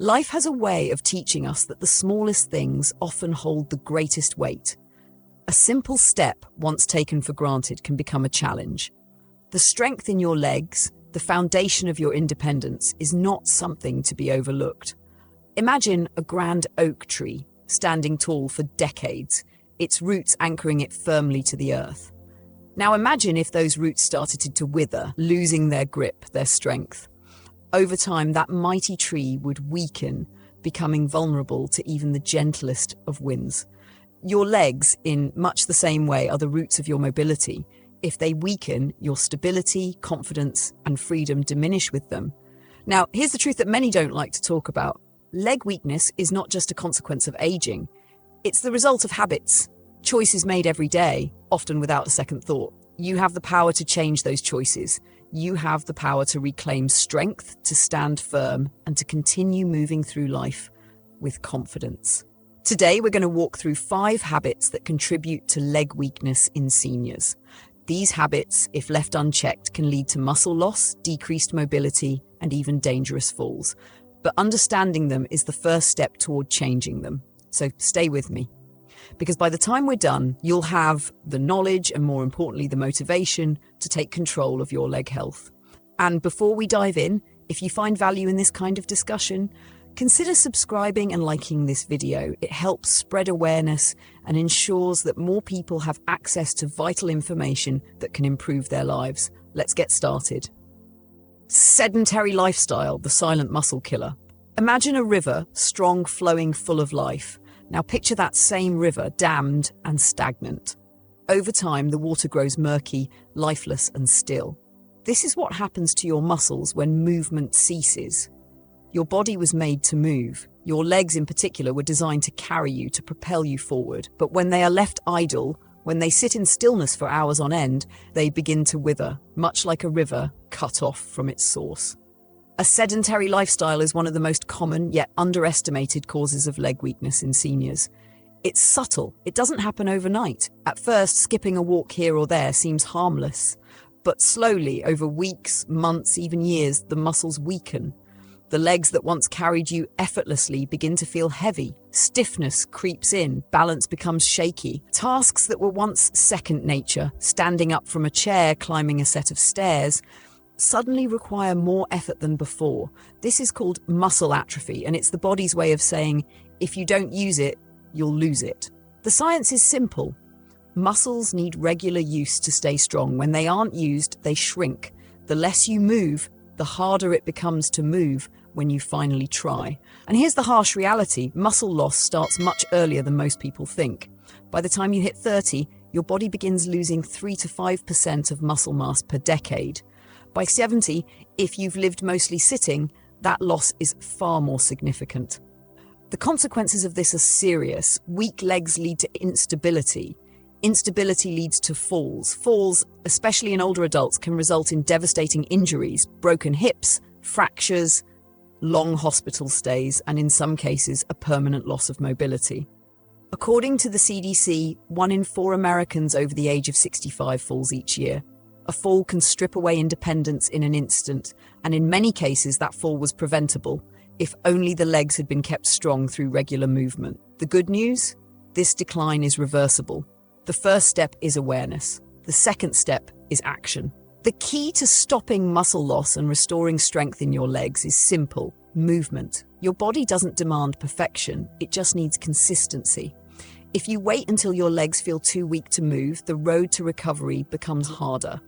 Life has a way of teaching us that the smallest things often hold the greatest weight. A simple step, once taken for granted, can become a challenge. The strength in your legs, the foundation of your independence, is not something to be overlooked. Imagine a grand oak tree standing tall for decades, its roots anchoring it firmly to the earth. Now imagine if those roots started to wither, losing their grip, their strength. Over time, that mighty tree would weaken, becoming vulnerable to even the gentlest of winds. Your legs, in much the same way, are the roots of your mobility. If they weaken, your stability, confidence, and freedom diminish with them. Now, here's the truth that many don't like to talk about. Leg weakness is not just a consequence of aging. It's the result of habits, choices made every day, often without a second thought. You have the power to change those choices. You have the power to reclaim strength, to stand firm, and to continue moving through life with confidence. Today, we're going to walk through 5 habits that contribute to leg weakness in seniors. These habits, if left unchecked, can lead to muscle loss, decreased mobility, and even dangerous falls. But understanding them is the first step toward changing them. So stay with me. Because by the time we're done, you'll have the knowledge and, more importantly, the motivation to take control of your leg health. And before we dive in, if you find value in this kind of discussion, consider subscribing and liking this video. It helps spread awareness and ensures that more people have access to vital information that can improve their lives. Let's get started. Sedentary lifestyle, the silent muscle killer. Imagine a river, strong, flowing, full of life. Now picture that same river, dammed and stagnant. Over time, the water grows murky, lifeless and still. This is what happens to your muscles when movement ceases. Your body was made to move. Your legs in particular were designed to carry you, to propel you forward. But when they are left idle, when they sit in stillness for hours on end, they begin to wither, much like a river cut off from its source. A sedentary lifestyle is one of the most common yet underestimated causes of leg weakness in seniors. It's subtle. It doesn't happen overnight. At first, skipping a walk here or there seems harmless. But slowly, over weeks, months, even years, the muscles weaken. The legs that once carried you effortlessly begin to feel heavy. Stiffness creeps in, balance becomes shaky. Tasks that were once second nature, standing up from a chair, climbing a set of stairs, suddenly require more effort than before. This is called muscle atrophy, and it's the body's way of saying, if you don't use it, you'll lose it. The science is simple. Muscles need regular use to stay strong. When they aren't used, they shrink. The less you move, the harder it becomes to move when you finally try. And here's the harsh reality. Muscle loss starts much earlier than most people think. By the time you hit 30, your body begins losing 3 to 5% of muscle mass per decade. By 70, if you've lived mostly sitting, that loss is far more significant. The consequences of this are serious. Weak legs lead to instability. Instability leads to falls. Falls, especially in older adults, can result in devastating injuries, broken hips, fractures, long hospital stays, and in some cases, a permanent loss of mobility. According to the CDC, 1 in 4 Americans over the age of 65 falls each year. A fall can strip away independence in an instant, and in many cases that fall was preventable, if only the legs had been kept strong through regular movement. The good news? This decline is reversible. The first step is awareness. The second step is action. The key to stopping muscle loss and restoring strength in your legs is simple: movement. Your body doesn't demand perfection, it just needs consistency. If you wait until your legs feel too weak to move, the road to recovery becomes harder.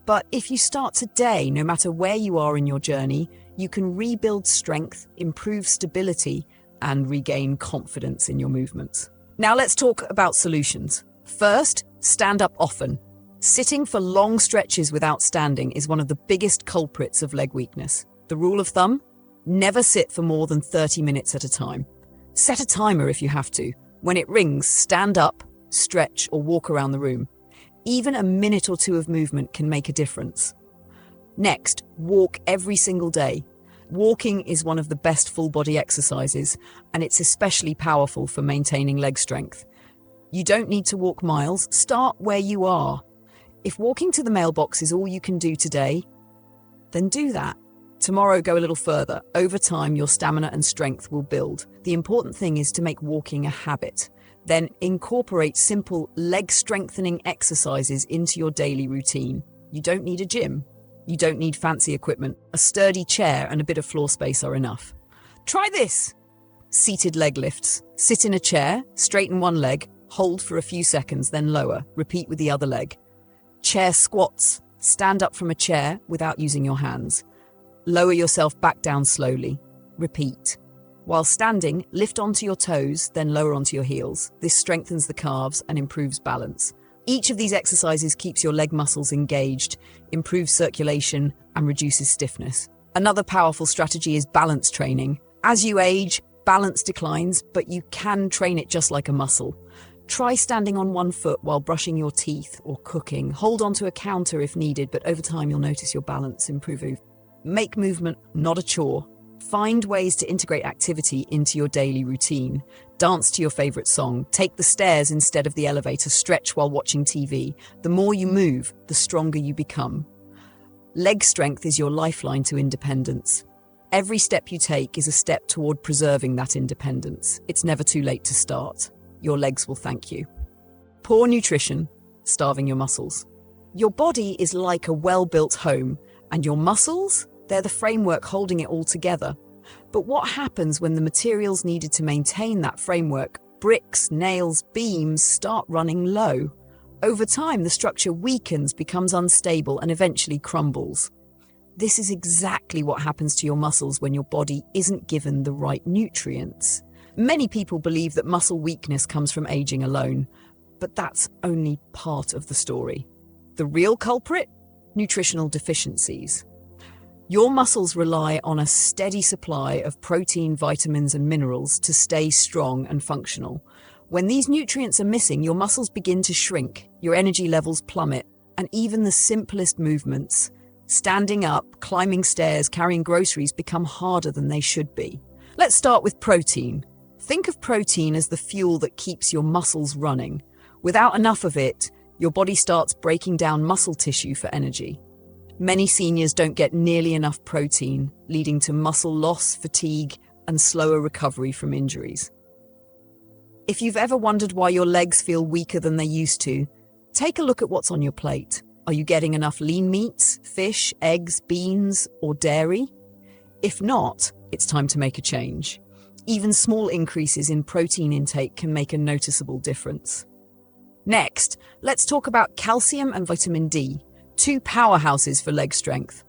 But if you start today, no matter where you are in your journey, you can rebuild strength, improve stability, and regain confidence in your movements. Now let's talk about solutions. First, stand up often. Sitting for long stretches without standing is one of the biggest culprits of leg weakness. The rule of thumb? Never sit for more than 30 minutes at a time. Set a timer if you have to. When it rings, stand up, stretch, or walk around the room. Even a minute or 2 of movement can make a difference. Next, walk every single day. Walking is one of the best full-body exercises, and it's especially powerful for maintaining leg strength. You don't need to walk miles. Start where you are. If walking to the mailbox is all you can do today, then do that. Tomorrow, go a little further. Over time, your stamina and strength will build. The important thing is to make walking a habit. Then incorporate simple leg strengthening exercises into your daily routine. You don't need a gym. You don't need fancy equipment. A sturdy chair and a bit of floor space are enough. Try this. Seated leg lifts. Sit in a chair, straighten one leg, hold for a few seconds, then lower. Repeat with the other leg. Chair squats. Stand up from a chair without using your hands. Lower yourself back down slowly. Repeat. While standing, lift onto your toes, then lower onto your heels. This strengthens the calves and improves balance. Each of these exercises keeps your leg muscles engaged, improves circulation, and reduces stiffness. Another powerful strategy is balance training. As you age, balance declines, but you can train it just like a muscle. Try standing on one foot while brushing your teeth or cooking. Hold onto a counter if needed, but over time you'll notice your balance improve. Make movement not a chore. Find ways to integrate activity into your daily routine. Dance to your favorite song. Take the stairs instead of the elevator. Stretch while watching TV. The more you move, the stronger you become. Leg strength is your lifeline to independence. Every step you take is a step toward preserving that independence. It's never too late to start. Your legs will thank you. Poor nutrition, starving your muscles. Your body is like a well-built home, and your muscles? They're the framework holding it all together. But what happens when the materials needed to maintain that framework, bricks, nails, beams, start running low? Over time, the structure weakens, becomes unstable, and eventually crumbles. This is exactly what happens to your muscles when your body isn't given the right nutrients. Many people believe that muscle weakness comes from aging alone, but that's only part of the story. The real culprit? Nutritional deficiencies. Your muscles rely on a steady supply of protein, vitamins, and minerals to stay strong and functional. When these nutrients are missing, your muscles begin to shrink, your energy levels plummet, and even the simplest movements, standing up, climbing stairs, carrying groceries, become harder than they should be. Let's start with protein. Think of protein as the fuel that keeps your muscles running. Without enough of it, your body starts breaking down muscle tissue for energy. Many seniors don't get nearly enough protein, leading to muscle loss, fatigue, and slower recovery from injuries. If you've ever wondered why your legs feel weaker than they used to, take a look at what's on your plate. Are you getting enough lean meats, fish, eggs, beans, or dairy? If not, it's time to make a change. Even small increases in protein intake can make a noticeable difference. Next, let's talk about calcium and vitamin D, two powerhouses for leg strength.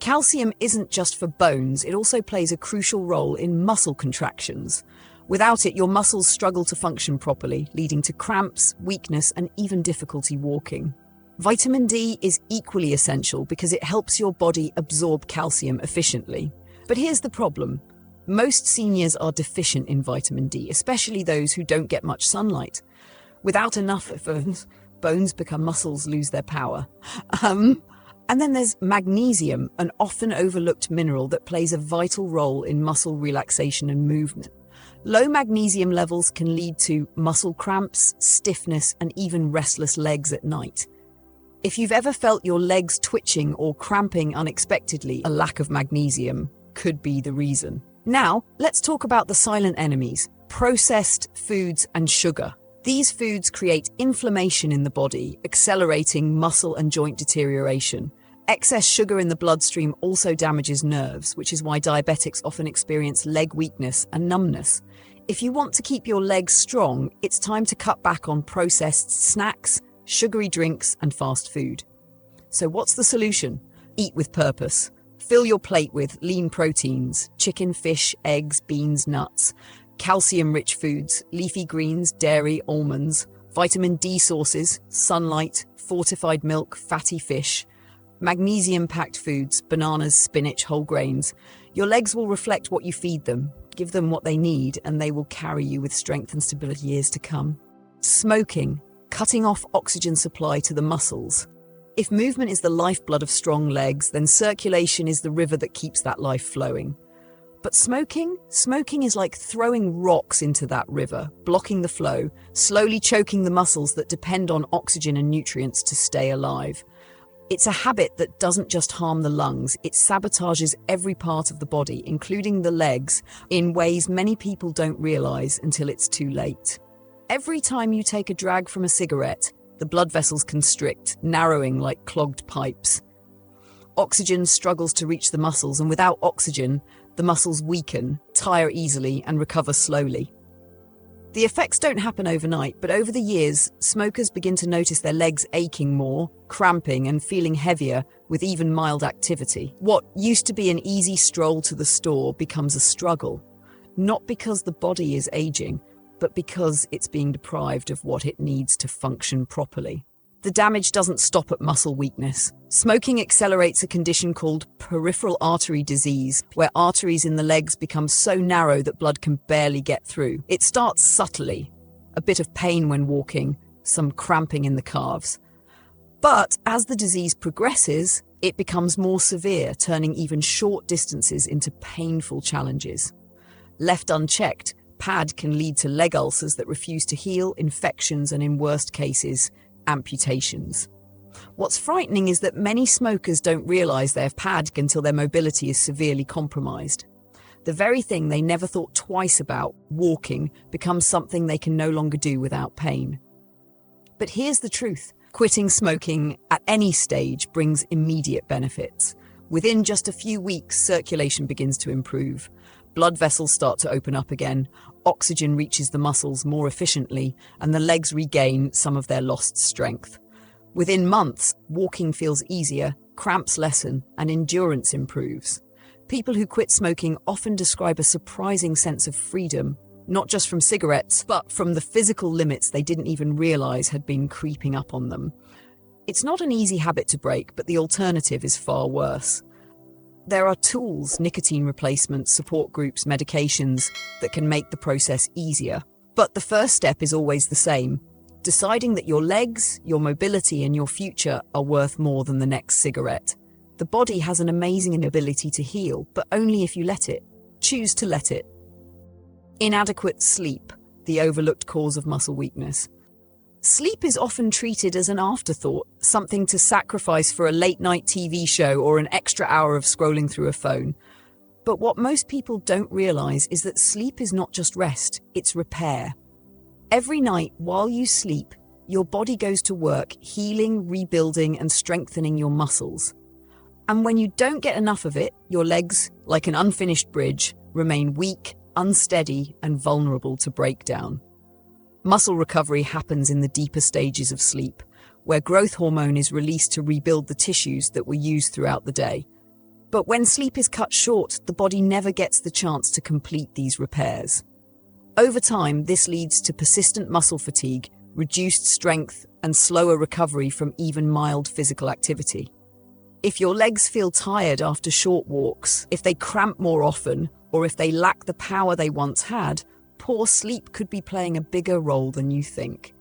Calcium isn't just for bones, it also plays a crucial role in muscle contractions. Without it, your muscles struggle to function properly, leading to cramps, weakness, and even difficulty walking. Vitamin D is equally essential because it helps your body absorb calcium efficiently. But here's the problem. Most seniors are deficient in vitamin D, especially those who don't get much sunlight. Without enough, bones become muscles, lose their power. And then there's magnesium, an often overlooked mineral that plays a vital role in muscle relaxation and movement. Low magnesium levels can lead to muscle cramps, stiffness, and even restless legs at night. If you've ever felt your legs twitching or cramping unexpectedly, a lack of magnesium could be the reason. Now, let's talk about the silent enemies, processed foods and sugar. These foods create inflammation in the body, accelerating muscle and joint deterioration. Excess sugar in the bloodstream also damages nerves, which is why diabetics often experience leg weakness and numbness. If you want to keep your legs strong, it's time to cut back on processed snacks, sugary drinks, and fast food. So what's the solution? Eat with purpose. Fill your plate with lean proteins, chicken, fish, eggs, beans, nuts, calcium-rich foods, leafy greens, dairy, almonds, vitamin D sources, sunlight, fortified milk, fatty fish, magnesium-packed foods, bananas, spinach, whole grains. Your legs will reflect what you feed them. Give them what they need, and they will carry you with strength and stability years to come. Smoking, cutting off oxygen supply to the muscles. If movement is the lifeblood of strong legs, then circulation is the river that keeps that life flowing. But smoking is like throwing rocks into that river, blocking the flow, slowly choking the muscles that depend on oxygen and nutrients to stay alive. It's a habit that doesn't just harm the lungs, it sabotages every part of the body, including the legs, in ways many people don't realize until it's too late. Every time you take a drag from a cigarette, the blood vessels constrict, narrowing like clogged pipes. Oxygen struggles to reach the muscles, and without oxygen, the muscles weaken, tire easily, and recover slowly. The effects don't happen overnight, but over the years, smokers begin to notice their legs aching more, cramping, and feeling heavier with even mild activity. What used to be an easy stroll to the store becomes a struggle, not because the body is aging, but because it's being deprived of what it needs to function properly. The damage doesn't stop at muscle weakness. Smoking accelerates a condition called peripheral artery disease, where arteries in the legs become so narrow that blood can barely get through. It starts subtly, a bit of pain when walking, some cramping in the calves. But as the disease progresses, it becomes more severe, turning even short distances into painful challenges. Left unchecked, PAD can lead to leg ulcers that refuse to heal, infections, and in worst cases, amputations. What's frightening is that many smokers don't realize they have PAD until their mobility is severely compromised. The very thing they never thought twice about, walking, becomes something they can no longer do without pain. But here's the truth. Quitting smoking at any stage brings immediate benefits. Within just a few weeks, circulation begins to improve. Blood vessels start to open up again, oxygen reaches the muscles more efficiently, and the legs regain some of their lost strength. Within months, walking feels easier, cramps lessen, and endurance improves. People who quit smoking often describe a surprising sense of freedom, not just from cigarettes, but from the physical limits they didn't even realize had been creeping up on them. It's not an easy habit to break, but the alternative is far worse. There are tools, nicotine replacements, support groups, medications that can make the process easier. But the first step is always the same: deciding that your legs, your mobility, and your future are worth more than the next cigarette. The body has an amazing ability to heal, but only if you let it. Choose to let it. Inadequate sleep, the overlooked cause of muscle weakness. Sleep is often treated as an afterthought, something to sacrifice for a late-night TV show or an extra hour of scrolling through a phone. But what most people don't realize is that sleep is not just rest, it's repair. Every night while you sleep, your body goes to work healing, rebuilding, and strengthening your muscles. And when you don't get enough of it, your legs, like an unfinished bridge, remain weak, unsteady, and vulnerable to breakdown. Muscle recovery happens in the deeper stages of sleep, where growth hormone is released to rebuild the tissues that were used throughout the day. But when sleep is cut short, the body never gets the chance to complete these repairs. Over time, this leads to persistent muscle fatigue, reduced strength, and slower recovery from even mild physical activity. If your legs feel tired after short walks, if they cramp more often, or if they lack the power they once had, poor sleep could be playing a bigger role than you think.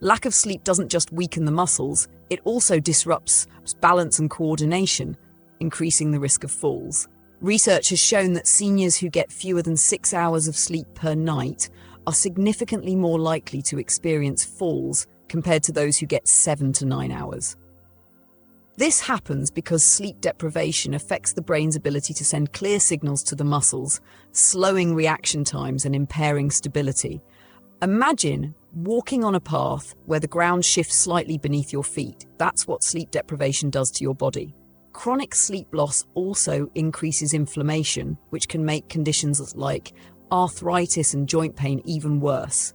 Lack of sleep doesn't just weaken the muscles, it also disrupts balance and coordination, increasing the risk of falls. Research has shown that seniors who get fewer than 6 hours of sleep per night are significantly more likely to experience falls compared to those who get 7 to 9 hours. This happens because sleep deprivation affects the brain's ability to send clear signals to the muscles, slowing reaction times and impairing stability. Imagine walking on a path where the ground shifts slightly beneath your feet. That's what sleep deprivation does to your body. Chronic sleep loss also increases inflammation, which can make conditions like arthritis and joint pain even worse.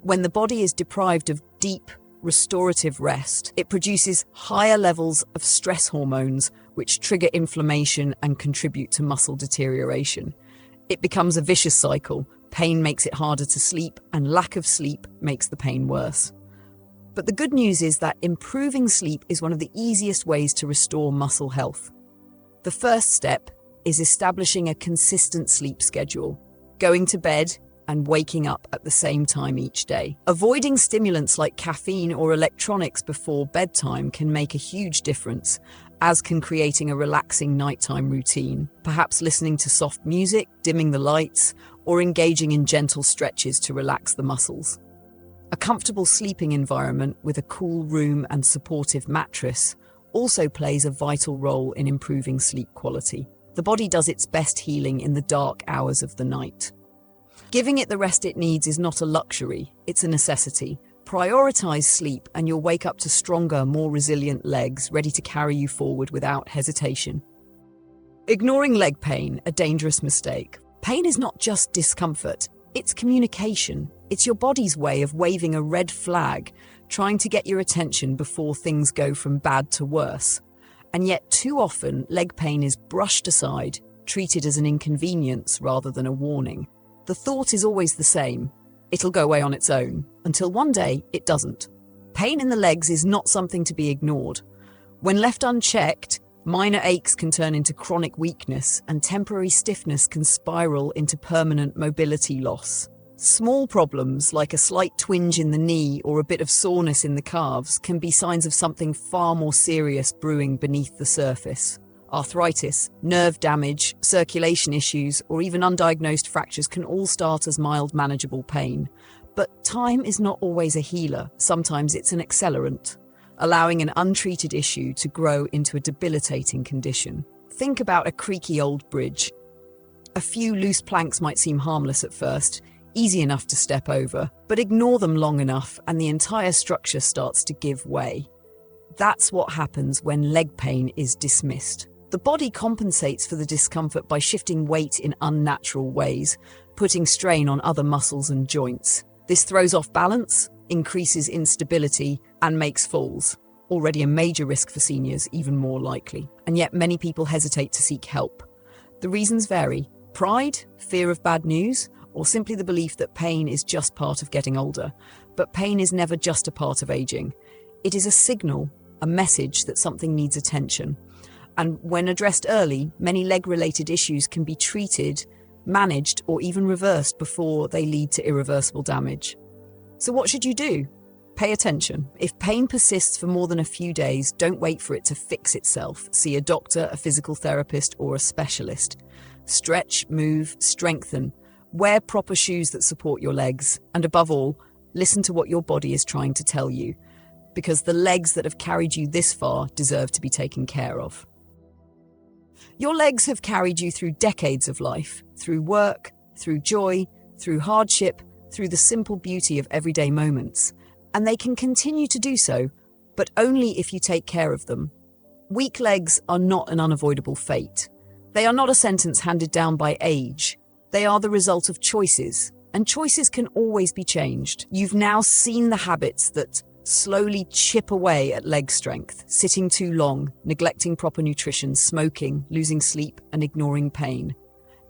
When the body is deprived of deep, restorative rest, it produces higher levels of stress hormones, which trigger inflammation and contribute to muscle deterioration. It becomes a vicious cycle. Pain makes it harder to sleep, and lack of sleep makes the pain worse. But the good news is that improving sleep is one of the easiest ways to restore muscle health. The first step is establishing a consistent sleep schedule, going to bed and waking up at the same time each day. Avoiding stimulants like caffeine or electronics before bedtime can make a huge difference, as can creating a relaxing nighttime routine, perhaps listening to soft music, dimming the lights, or engaging in gentle stretches to relax the muscles. A comfortable sleeping environment with a cool room and supportive mattress also plays a vital role in improving sleep quality. The body does its best healing in the dark hours of the night. Giving it the rest it needs is not a luxury, it's a necessity. Prioritize sleep and you'll wake up to stronger, more resilient legs ready to carry you forward without hesitation. Ignoring leg pain, a dangerous mistake. Pain is not just discomfort, it's communication. It's your body's way of waving a red flag, trying to get your attention before things go from bad to worse. And yet too often, leg pain is brushed aside, treated as an inconvenience rather than a warning. The thought is always the same. It'll go away on its own, until one day it doesn't. Pain in the legs is not something to be ignored. When left unchecked, minor aches can turn into chronic weakness, and temporary stiffness can spiral into permanent mobility loss. Small problems, like a slight twinge in the knee or a bit of soreness in the calves, can be signs of something far more serious brewing beneath the surface. Arthritis, nerve damage, circulation issues, or even undiagnosed fractures can all start as mild, manageable pain. But time is not always a healer. Sometimes it's an accelerant, allowing an untreated issue to grow into a debilitating condition. Think about a creaky old bridge. A few loose planks might seem harmless at first, easy enough to step over, but ignore them long enough and the entire structure starts to give way. That's what happens when leg pain is dismissed. The body compensates for the discomfort by shifting weight in unnatural ways, putting strain on other muscles and joints. This throws off balance, increases instability, and makes falls, already a major risk for seniors, even more likely. And yet many people hesitate to seek help. The reasons vary: pride, fear of bad news, or simply the belief that pain is just part of getting older. But pain is never just a part of aging. It is a signal, a message that something needs attention. And when addressed early, many leg-related issues can be treated, managed, or even reversed before they lead to irreversible damage. So what should you do? Pay attention. If pain persists for more than a few days, don't wait for it to fix itself. See a doctor, a physical therapist, or a specialist. Stretch, move, strengthen. Wear proper shoes that support your legs. And above all, listen to what your body is trying to tell you, because the legs that have carried you this far deserve to be taken care of. Your legs have carried you through decades of life, through work, through joy, through hardship, through the simple beauty of everyday moments. And they can continue to do so, but only if you take care of them. Weak legs are not an unavoidable fate. They are not a sentence handed down by age. They are the result of choices, and choices can always be changed. You've now seen the habits that slowly chip away at leg strength: sitting too long, neglecting proper nutrition, smoking, losing sleep, and ignoring pain.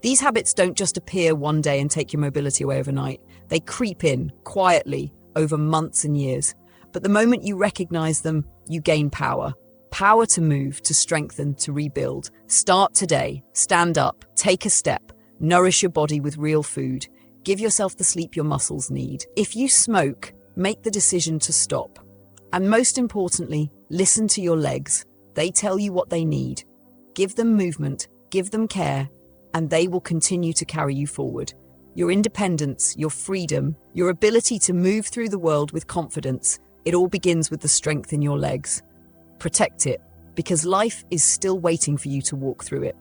These habits don't just appear one day and take your mobility away overnight. They creep in, quietly, over months and years. But the moment you recognize them, you gain power. Power to move, to strengthen, to rebuild. Start today. Stand up. Take a step. Nourish your body with real food. Give yourself the sleep your muscles need. If you smoke, make the decision to stop. And most importantly, listen to your legs. They tell you what they need. Give them movement, give them care, and they will continue to carry you forward. Your independence, your freedom, your ability to move through the world with confidence, it all begins with the strength in your legs. Protect it, because life is still waiting for you to walk through it.